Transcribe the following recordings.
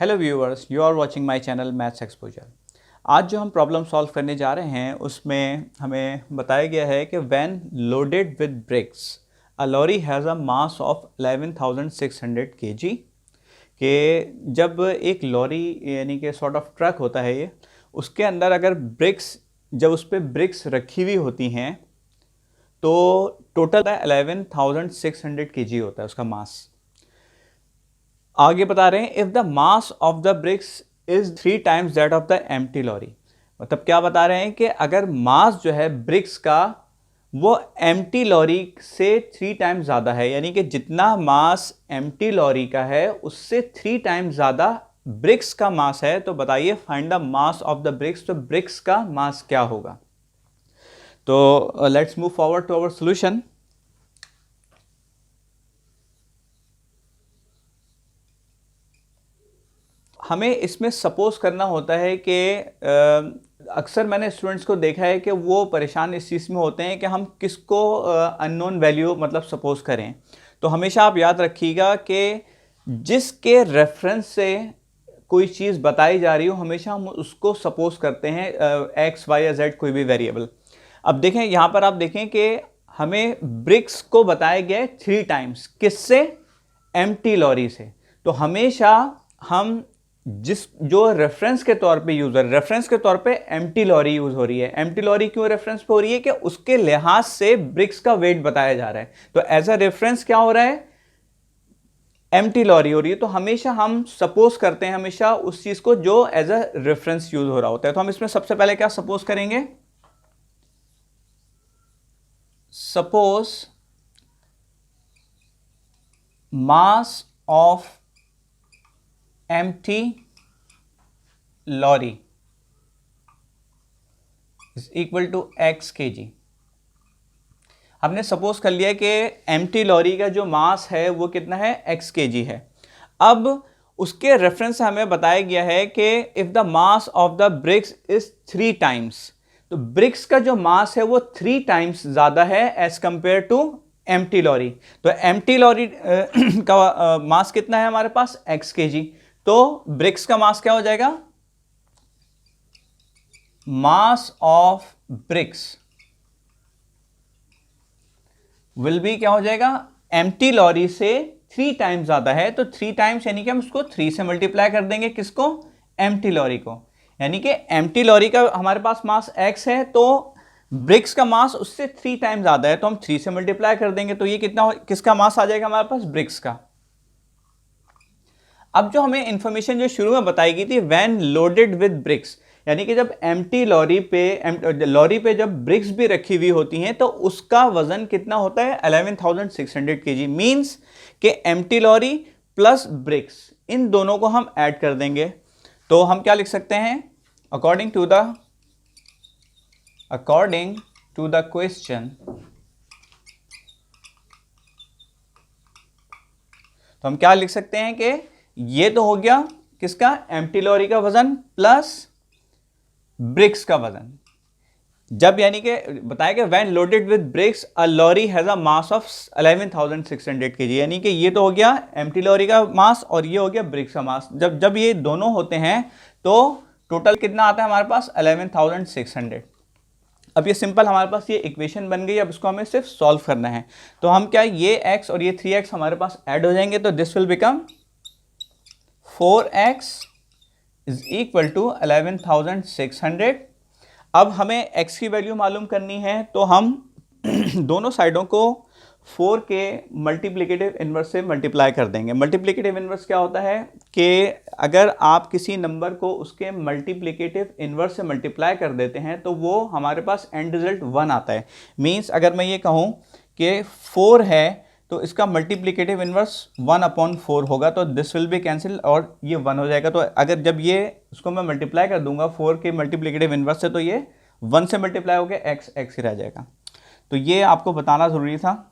Hello viewers, you are watching my channel maths exposure. आज जो हम प्रॉब्लम सॉल्व करने जा रहे हैं उसमें हमें बताया गया है कि when loaded with bricks a lorry has a mass of 11,600 kg। कि जब एक लॉरी यानी कि सॉर्ट ऑफ ट्रक होता है ये, उसके अंदर अगर ब्रिक्स जब उस पर ब्रिक्स रखी हुई होती हैं तो टोटल 11,600 kg होता है उसका मास। आगे बता रहे हैं if the mass of the bricks is 3 times that of the empty lorry. मतलब क्या बता रहे हैं कि अगर मास जो है ब्रिक्स का वो एम्प्टी लॉरी से 3 टाइम्स ज़्यादा है, यानी कि जितना मास एम्प्टी लॉरी का है उससे 3 टाइम्स ज़्यादा ब्रिक्स का मास है, तो बताइए find the mass of the bricks. तो ब्रिक्स का मास क्या होगा? तो let's move forward to our solution. हमें इसमें सपोज करना होता है कि अक्सर मैंने स्टूडेंट्स को देखा है कि वो परेशान इस चीज़ में होते हैं कि हम किसको अननोन वैल्यू मतलब सपोज करें। तो हमेशा आप याद रखिएगा कि जिसके रेफरेंस से कोई चीज़ बताई जा रही हो हमेशा हम उसको सपोज करते हैं एक्स वाई या जेड कोई भी वेरिएबल। अब देखें यहाँ पर, आप देखें कि हमें ब्रिक्स को बताया गया है 3 टाइम्स, किससे? एम्प्टी लॉरी से। तो हमेशा हम जिस जो रेफरेंस के तौर पे यूज है, रेफरेंस के तौर पे एम्प्टी लॉरी यूज हो रही है। एम्प्टी लॉरी क्यों रेफरेंस पे हो रही है? कि उसके लिहाज से ब्रिक्स का वेट बताया जा रहा है। तो एज अ रेफरेंस क्या हो रहा है? एम्प्टी लॉरी हो रही है। तो हमेशा हम सपोज करते हैं हमेशा उस चीज को जो एज अ रेफरेंस यूज हो रहा होता है। तो हम इसमें सबसे पहले क्या सपोज करेंगे? Suppose mass of empty lorry is equal to X K G. हमने सपोज कर लिया कि एम्प्टी लॉरी का जो मास है वो कितना है? एक्स के जी है। अब उसके रेफरेंस से हमें बताया गया है कि if the mass of the bricks is 3 times, तो ब्रिक्स का जो मास है वो 3 टाइम्स ज्यादा है as compare to empty lorry. तो एम्प्टी लॉरी का मास कितना है हमारे पास? एक्स के जी। तो ब्रिक्स का मास क्या हो जाएगा? Mass of BRICS will be क्या हो जाएगा? एम्प्टी लॉरी से 3 टाइम्स ज्यादा है। तो 3 टाइम्स यानी कि हम उसको 3 से मल्टीप्लाई कर देंगे। किसको? एम्प्टी लॉरी को। यानी कि एम्प्टी लॉरी का हमारे पास मास x है, तो ब्रिक्स का मास उससे 3 टाइम्स ज्यादा है, तो हम 3 से मल्टीप्लाई कर देंगे। तो ये कितना किसका मास आ जाएगा हमारे पास? ब्रिक्स का। अब जो हमें इंफॉर्मेशन जो शुरू में बताई गई थी, व्हेन लोडेड विद ब्रिक्स, यानी कि जब एम्प्टी लॉरी पे जब ब्रिक्स भी रखी हुई होती हैं तो उसका वजन कितना होता है? 11,600 kg। मींस कि एम्प्टी लॉरी प्लस ब्रिक्स, इन दोनों को हम ऐड कर देंगे। तो हम क्या लिख सकते हैं? अकॉर्डिंग टू द क्वेश्चन, तो हम क्या लिख सकते हैं कि ये तो हो गया किसका? एम्प्टी लॉरी का वजन प्लस ब्रिक्स का वजन। जब यानी कि बताया कि when loaded with bricks a lorry has a mass of 11,600 kg, यानी कि ये तो हो गया एम्प्टी लॉरी का मास और ये हो गया ब्रिक्स का मास। जब ये दोनों होते हैं तो टोटल कितना आता है हमारे पास? 11,600। अब ये सिंपल हमारे पास ये इक्वेशन बन गई। अब इसको हमें सिर्फ सॉल्व करना है। तो हम क्या, ये x और ये 3x हमारे पास ऐड हो जाएंगे, तो this will become 4x is equal to 11,600। अब हमें x की वैल्यू मालूम करनी है, तो हम दोनों साइडों को 4 के मल्टीप्लिकेटिव इनवर्स से मल्टीप्लाई कर देंगे। मल्टीप्लिकेटिव इनवर्स क्या होता है कि अगर आप किसी नंबर को उसके मल्टीप्लिकेटिव इनवर्स से मल्टीप्लाई कर देते हैं तो वो हमारे पास एंड रिजल्ट 1 आता है। मींस अगर मैं ये कहूँ कि 4 है तो इसका मल्टीप्लिकेटिव इनवर्स 1/4 होगा, तो दिस विल बी कैंसिल और ये 1 हो जाएगा। तो अगर जब ये उसको मैं मल्टीप्लाई कर दूंगा 4 के मल्टीप्लिकेटिव इनवर्स से, तो ये 1 से मल्टीप्लाई होकर x ही रह जाएगा। तो ये आपको बताना ज़रूरी था,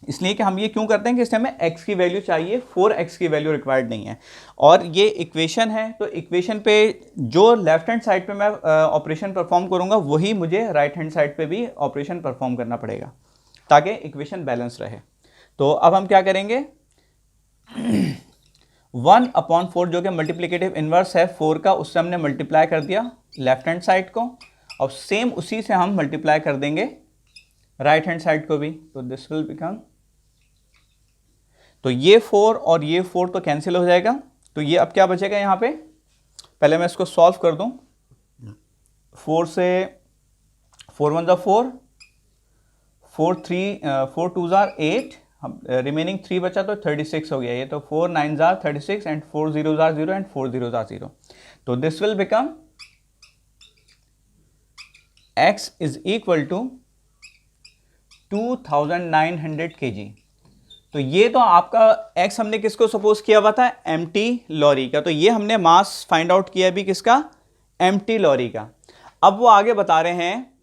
इसलिए कि हम ये क्यों करते हैं कि इससे हमें x की वैल्यू चाहिए, 4x की वैल्यू रिक्वायर्ड नहीं है। और ये इक्वेशन है, तो इक्वेशन पे जो लेफ्ट हैंड साइड पे मैं ऑपरेशन परफॉर्म करूंगा वही मुझे राइट हैंड साइड पे भी ऑपरेशन परफॉर्म करना पड़ेगा ताकि इक्वेशन बैलेंस रहे। तो अब हम क्या करेंगे? 1/4 जो कि मल्टीप्लिकेटिव इनवर्स है 4 का, उससे हमने मल्टीप्लाई कर दिया लेफ्ट हैंड साइड को, और सेम उसी से हम मल्टीप्लाई कर देंगे राइट हैंड साइड को भी। तो दिस विल बिकम, तो ये 4 और ये 4 तो कैंसिल हो जाएगा, तो ये अब क्या बचेगा यहाँ पे, पहले मैं इसको सॉल्व कर दूं। 4 से 4 1 4, 4 2 8, हम रिमेनिंग 3 बचा तो 36 हो गया ये, तो 4 9 36 एंड 4 0 0 एंड 4 0 0, तो this will become x is equal to 2900 kg। तो ये तो आपका x हमने किसको सपोज किया हुआ था, एम्प्टी लॉरी का, तो ये हमने मास फाइंड आउट किया भी किसका, एम्प्टी लॉरी का। अब वो आगे बता रहे हैं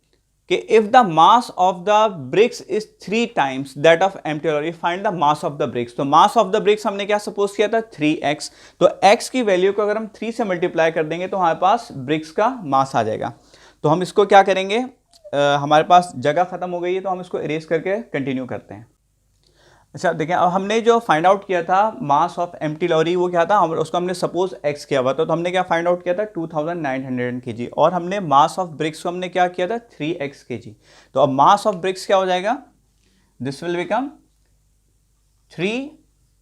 कि if the mass of the bricks is 3 times that of empty lorry, find the mass of the bricks. तो मास ऑफ द ब्रिक्स हमने क्या सपोज किया था, 3x, तो x की वैल्यू को अगर हम 3 से मल्टीप्लाई कर देंगे तो हमारे पास ब्रिक्स का मास आ जाएगा। तो हम इसको क्या करेंगे, हमारे पास जगह खत्म हो गई है, तो हम इसको इरेज करके कंटिन्यू करते हैं। अच्छा देखें, अब हमने जो फाइंड आउट किया था मास ऑफ एम्प्टी लॉरी, वो क्या था, उसको हमने सपोज x किया हुआ था, तो हमने क्या फाइंड आउट किया था 2900 kg, और हमने मास ऑफ ब्रिक्स को हमने क्या किया था 3x kg। तो अब मास ऑफ ब्रिक्स क्या हो जाएगा, दिस विल बिकम 3,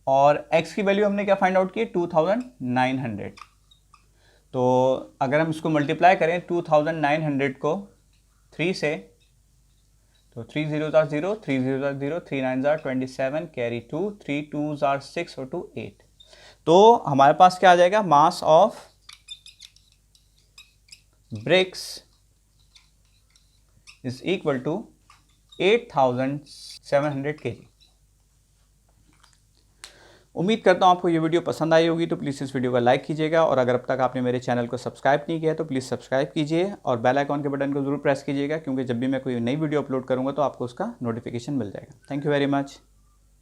और x की वैल्यू हमने क्या फाइंड आउट की 2900। तो अगर हम इसको मल्टीप्लाई करें 2900 को 3 से, तो 3 0 0, 3 0 0, 3 9 27, कैरी 2, 3 2 6 और 2 8। तो हमारे पास क्या आ जाएगा, mass of bricks is equal to 8700 kg। उम्मीद करता हूँ आपको ये वीडियो पसंद आई होगी, तो प्लीज़ इस वीडियो को लाइक कीजिएगा, और अगर अब तक आपने मेरे चैनल को सब्सक्राइब नहीं किया तो प्लीज़ सब्सक्राइब कीजिए, और बेल आइकॉन के बटन को जरूर प्रेस कीजिएगा, क्योंकि जब भी मैं कोई नई वीडियो अपलोड करूँगा तो आपको उसका नोटिफिकेशन मिल जाएगा। Thank you very much.